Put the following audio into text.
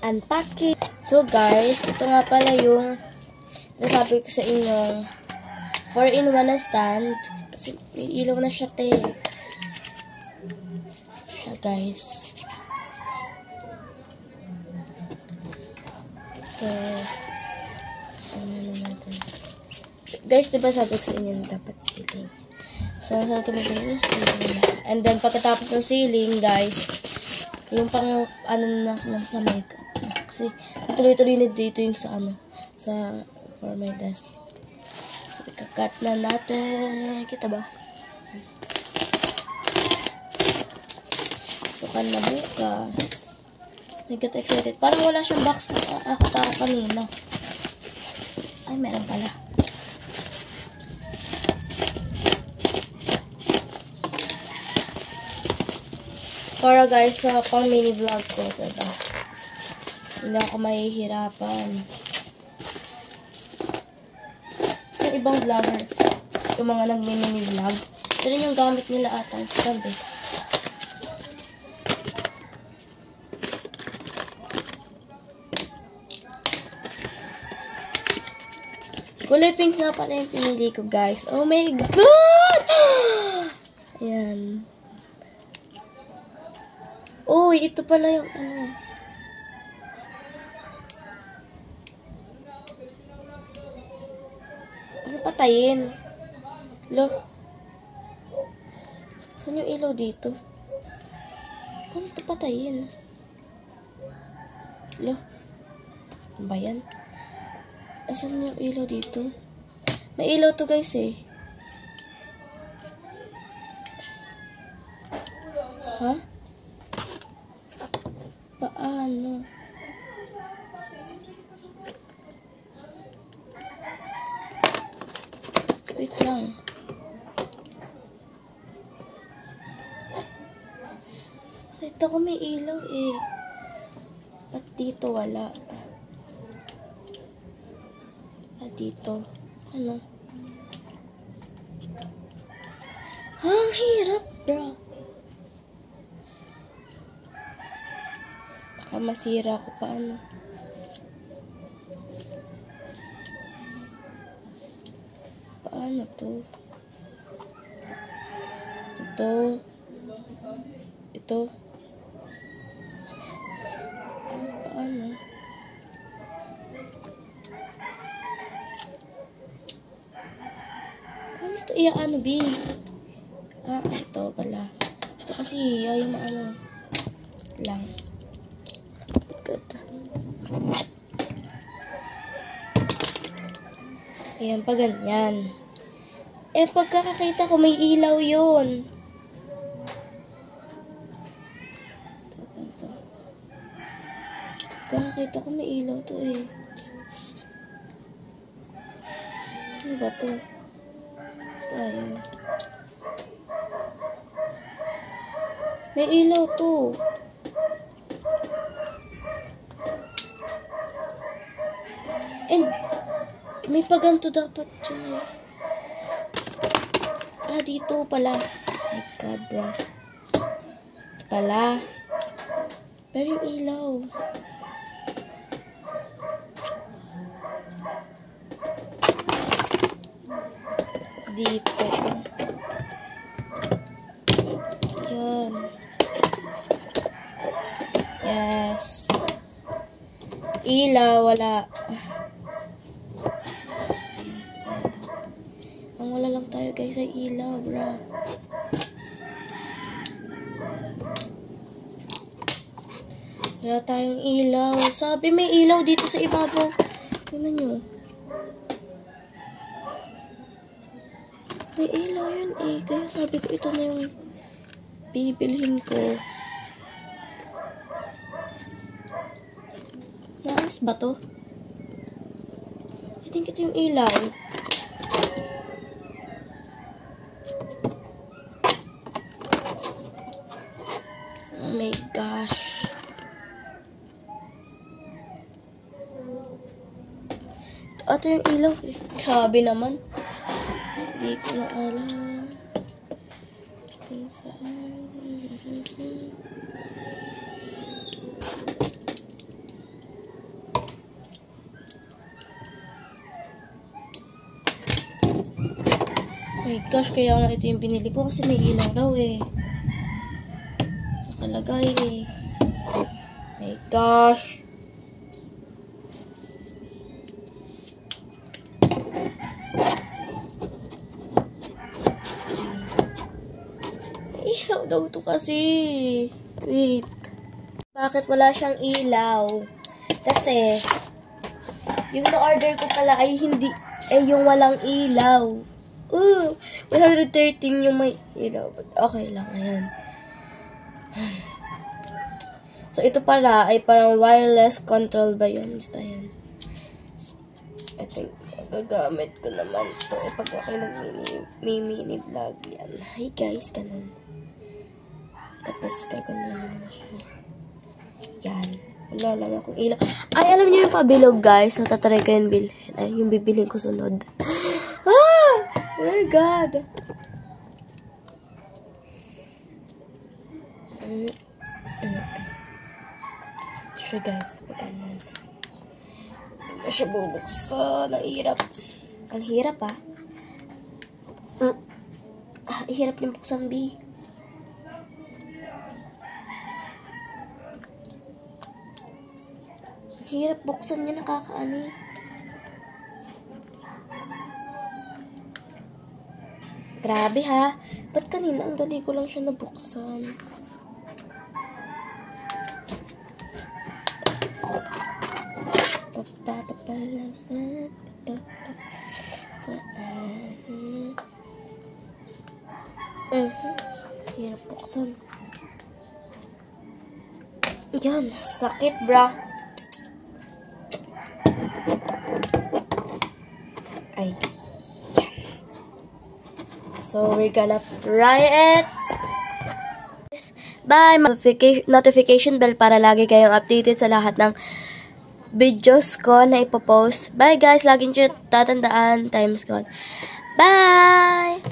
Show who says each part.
Speaker 1: unpacking. So guys, ito nga pala yung nasabi ko sa inyong 4-in-1 na stand. Kasi may ilaw na siya, te. Siya, guys. So, ano na natin. Guys, diba sabi ko sa inyo dapat ceiling. So, saan kami yung ceiling. And then, pagkatapos ng ceiling, guys, yung pang, ano na sa makeup. Kasi, tuloy-tuloy na dito yung sa, for my desk. So, ikakat na natin. Kita ba? Sukan na bukas. I get excited. Parang wala siyang box na ako kanina. Ay, meron pala. Para guys, sa pang mini vlog ko, diba? Hindi ako mahihirapan. Sa ibang vlogger, yung mga nag-mini vlog, ito rin yung gamit nila atang stand eh. Kulay pink nga pala yung pinili ko, guys. Oh my God! Ayan. Uy, ito pala yung ano. Ano patayin? Lo. Saan yung ilaw dito? Paano ito patayin? Lo. Ano ba yan? Asan yung ilaw dito? May ilaw to, guys, eh. Ha? Paano? Wait lang. Kita ko may ilaw, eh. Ba't dito wala? Dito. Ano? Ang hirap, bro. Baka masira ko pa, ano. Paano to? Ito. Ito. Paano? Iya, ano, B? Ah, ito pala. Ito kasi, yung ano lang. Good. Ayan, pa ganyan. Eh, pagkakakita ko, may ilaw yun. Ito. Pagkakakita ko, may ilaw to, eh. Ano ba to? Tayo. May ilaw to. And may paganto dapat dyan eh. Ah, dito pala. Oh my God, bro. Ito pala. Pero yung ilaw. Dito. Yan. Yes. Ilaw, wala. Ang wala lang tayo, guys, ay ilaw, bro. Wala tayong ilaw. Sabi may ilaw dito sa ibabaw. Tingnan nyo. May ilaw yun eh. Kaya sabi ko ito na yung bibilhin ko. Naas ba to? I think ito yung ilaw. Oh my gosh. Ito yung ilaw eh. Sabi naman. Hindi ko na alam kung saan. My gosh, kaya nga ito yung binili ko kasi may ilaw raw eh. Nakalagay eh. My gosh. Ilaw daw to kasi. Wait. Bakit wala siyang ilaw? Kasi, yung na-order ko pala ay hindi, yung walang ilaw. 113 yung may ilaw. But okay lang, ayan. So, ito para ay parang wireless control ba yun? Basta yun. I think, gagamit ko naman to pag ako nag-mini vlog yan. Hi guys, ganun. Tapos, gagawin mo siya. Yan. Wala lang akong ilaw. Ay, alam niyo yung pabilog, guys. Natatry ko yung bilhin. Ay, yung bibilhin ko sunod. Ah! Oh my God! Siya, guys. Pagkanan. Hindi mo siya bubuksan. Ang hirap. Ang hirap, ah. Hirap yung buksan, B. Hirap buksan niya, nakakaani. Grabe ha. Ba't kanina ang dali ko lang siya nabuksan? Hirap buksan. Yan, sakit bra. Ay. So, we're gonna try it. Bye! Notification bell para lagi kayong updated sa lahat ng videos ko na ipopost. Bye guys! Laging nyo tatandaan. Time's gone. Bye!